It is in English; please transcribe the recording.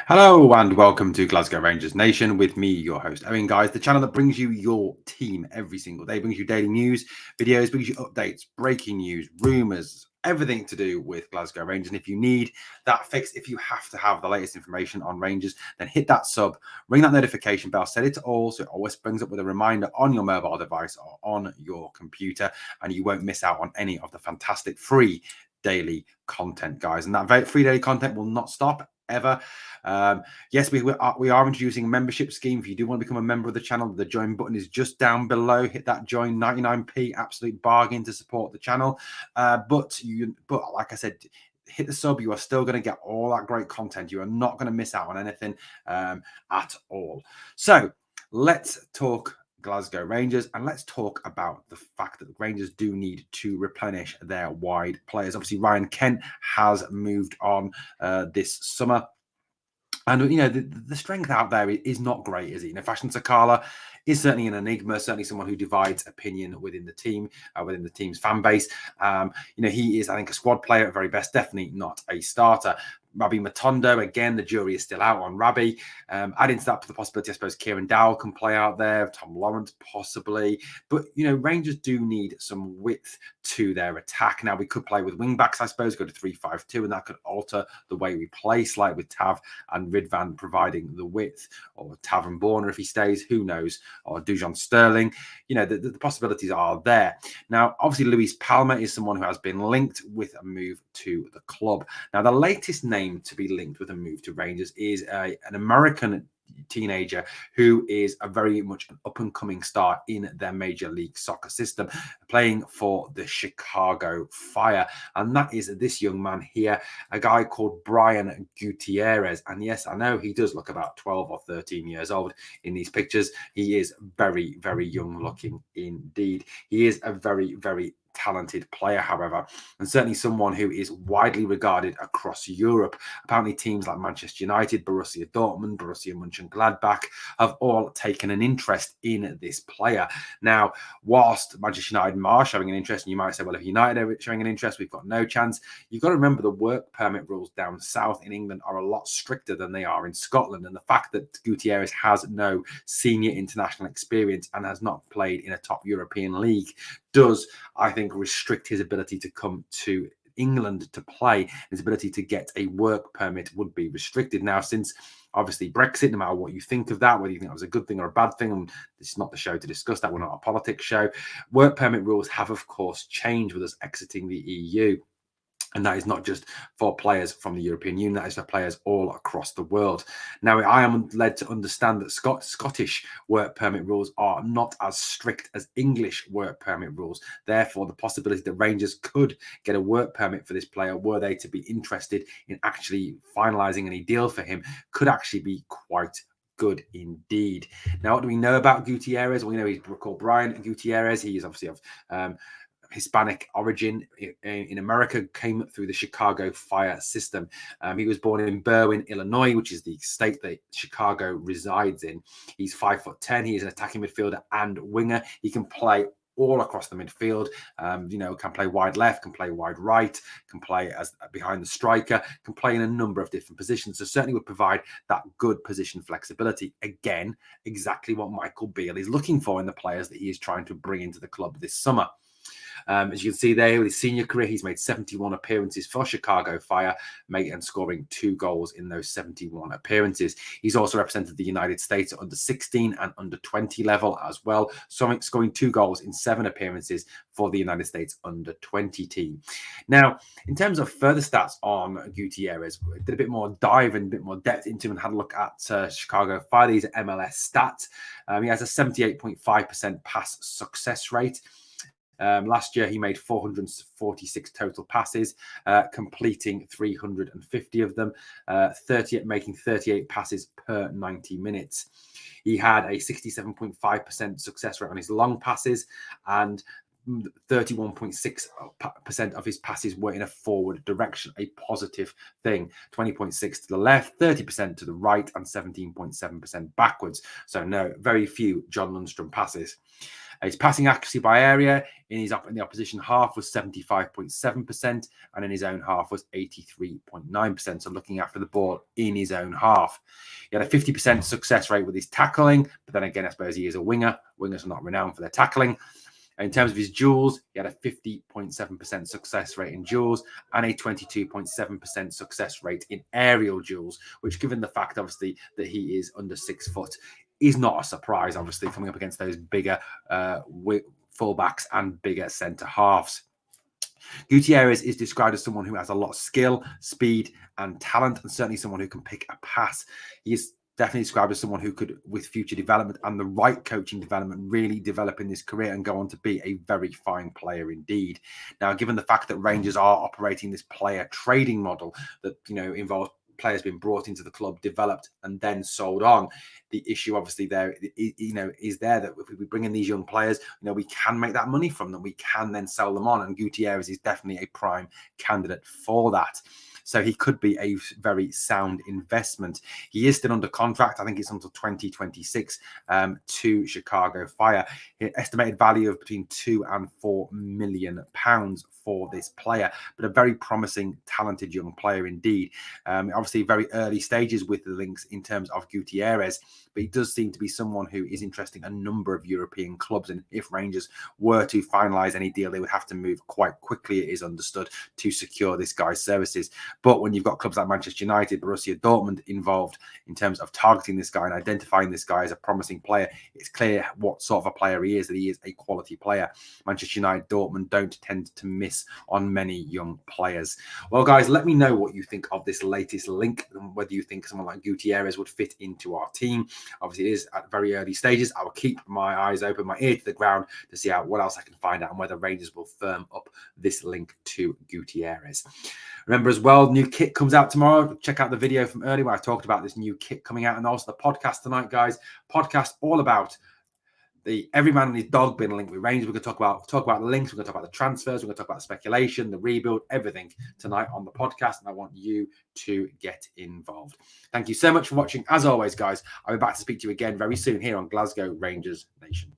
Hello and welcome to Glasgow Rangers Nation with me, your host, Owen, guys, the channel that brings you your team every single day, brings you daily news, videos, brings you updates, breaking news, rumours, everything to do with Glasgow Rangers. And if you need that fix, if you have to have the latest information on Rangers, then hit that sub, ring that notification bell, set it to all so it always brings up with a reminder on your mobile device or on your computer, and you won't miss out on any of the fantastic free daily content, guys. And that free daily content will not stop ever. Yes, we are introducing a membership scheme. If you do want to become a member of the channel, the join button is just down below. Hit that join, 99p, absolute bargain to support the channel. But like I said, hit the sub. You are still going to get all that great content. You are not going to miss out on anything at all. So let's talk Glasgow Rangers, and let's talk about the fact that the Rangers do need to replenish their wide players. Obviously, Ryan Kent has moved on this summer. And, you know, the strength out there is not great, is it? You know, Fashion Sakala is certainly an enigma, certainly someone who divides opinion within the team, within the team's fan base. You know, he is, I think, a squad player at very best, definitely not a starter. Rabbi Matondo, again, the jury is still out on Rabbi. Adding to that the possibility, I suppose, Kieran Dowell can play out there, Tom Lawrence possibly. But, you know, Rangers do need some width to their attack. Now, we could play with wing-backs, I suppose, go to 3-5-2, and that could alter the way we play, slightly with Tav and Ridvan providing the width, or Tav and Borner if he stays, who knows, or Dujon Sterling. You know, the possibilities are there. Now, obviously, Luis Palma is someone who has been linked with a move to the club. Now, the latest name to be linked with a move to Rangers is an American teenager who is a very much an up-and-coming star in their Major League Soccer system, playing for the Chicago Fire. And that is this young man here, a guy called Brian Gutierrez. And yes, I know he does look about 12 or 13 years old in these pictures. He is very, very young looking indeed. He is a very, very talented player, however, and certainly someone who is widely regarded across Europe. Apparently, teams like Manchester United, Borussia Dortmund, Borussia Mönchengladbach have all taken an interest in this player. Now, whilst Manchester United are showing an interest, and you might say, well, if United are showing an interest, we've got no chance. You've got to remember the work permit rules down south in England are a lot stricter than they are in Scotland. And the fact that Gutierrez has no senior international experience and has not played in a top European league does, I think, restrict his ability to come to England to play. His ability to get a work permit would be restricted. Now, since obviously Brexit, no matter what you think of that, whether you think that was a good thing or a bad thing, and this is not the show to discuss that, we're not a politics show, work permit rules have, of course, changed with us exiting the EU. And that is not just for players from the European Union, that is for players all across the world. Now, I am led to understand that Scottish work permit rules are not as strict as English work permit rules. Therefore, the possibility that Rangers could get a work permit for this player, were they to be interested in actually finalising any deal for him, could actually be quite good indeed. Now, what do we know about Gutierrez? Well, we know he's called Brian Gutierrez. He is obviously of Hispanic origin in America, came through the Chicago Fire system. He was born in Berwyn, Illinois, which is the state that Chicago resides in. He's 5'10". He is an attacking midfielder and winger. He can play all across the midfield. You know, can play wide left, can play wide right, can play as behind the striker, can play in a number of different positions. So certainly would provide that good position flexibility. Again, exactly what Michael Beale is looking for in the players that he is trying to bring into the club this summer. As you can see there, with his senior career, he's made 71 appearances for Chicago Fire, and scoring 2 goals in those 71 appearances. He's also represented the United States at under 16 and under 20 level as well, scoring 2 goals in 7 appearances for the United States under 20 team. Now, in terms of further stats on Gutierrez, we did a bit more dive and a bit more depth into him and had a look at Chicago Fire. These are MLS stats. He has a 78.5% pass success rate. Last year, he made 446 total passes, completing 350 of them, making 38 passes per 90 minutes. He had a 67.5% success rate on his long passes, and 31.6% of his passes were in a forward direction, a positive thing. 20.6% to the left, 30% to the right, and 17.7% backwards. So no, very few John Lundstrom passes. His passing accuracy by area in the opposition half was 75.7%, and in his own half was 83.9%. So looking after the ball in his own half. He had a 50% success rate with his tackling, but then again, I suppose he is a winger. Wingers are not renowned for their tackling. In terms of his duels, he had a 50.7% success rate in duels and a 22.7% success rate in aerial duels, which, given the fact, obviously, that he is under 6 foot, is not a surprise, obviously, coming up against those bigger fullbacks and bigger centre halves. Gutierrez is described as someone who has a lot of skill, speed, and talent, and certainly someone who can pick a pass. He is definitely described as someone who could, with future development and the right coaching development, really develop in this career and go on to be a very fine player indeed. Now, given the fact that Rangers are operating this player trading model that, involves players being brought into the club, developed, and then sold on, the issue obviously there, is there that if we bring in these young players, we can make that money from them. We can then sell them on, and Gutierrez is definitely a prime candidate for that. So he could be a very sound investment. He is still under contract. I think it's until 2026 to Chicago Fire. Estimated value of between £2 and £4 million for this player, but a very promising, talented young player indeed. Obviously, very early stages with the links in terms of Gutierrez, but he does seem to be someone who is interesting a number of European clubs. And if Rangers were to finalise any deal, they would have to move quite quickly, it is understood, to secure this guy's services. But when you've got clubs like Manchester United, Borussia Dortmund involved in terms of targeting this guy and identifying this guy as a promising player, it's clear what sort of a player he is, that he is a quality player. Manchester United, Dortmund don't tend to miss on many young players. Well, guys, let me know what you think of this latest link and whether you think someone like Gutierrez would fit into our team. Obviously, it is at very early stages. I will keep my eyes open, my ear to the ground to see what else I can find out and whether Rangers will firm up this link to Gutierrez. Remember as well, new kit comes out tomorrow. Check out the video from earlier where I talked about this new kit coming out, and also the podcast tonight, guys. Podcast all about the every man and his dog bin link with Rangers. We're going to talk about the links. We're going to talk about the transfers. We're going to talk about the speculation, the rebuild, everything tonight on the podcast. And I want you to get involved. Thank you so much for watching. As always, guys, I'll be back to speak to you again very soon here on Glasgow Rangers Nation.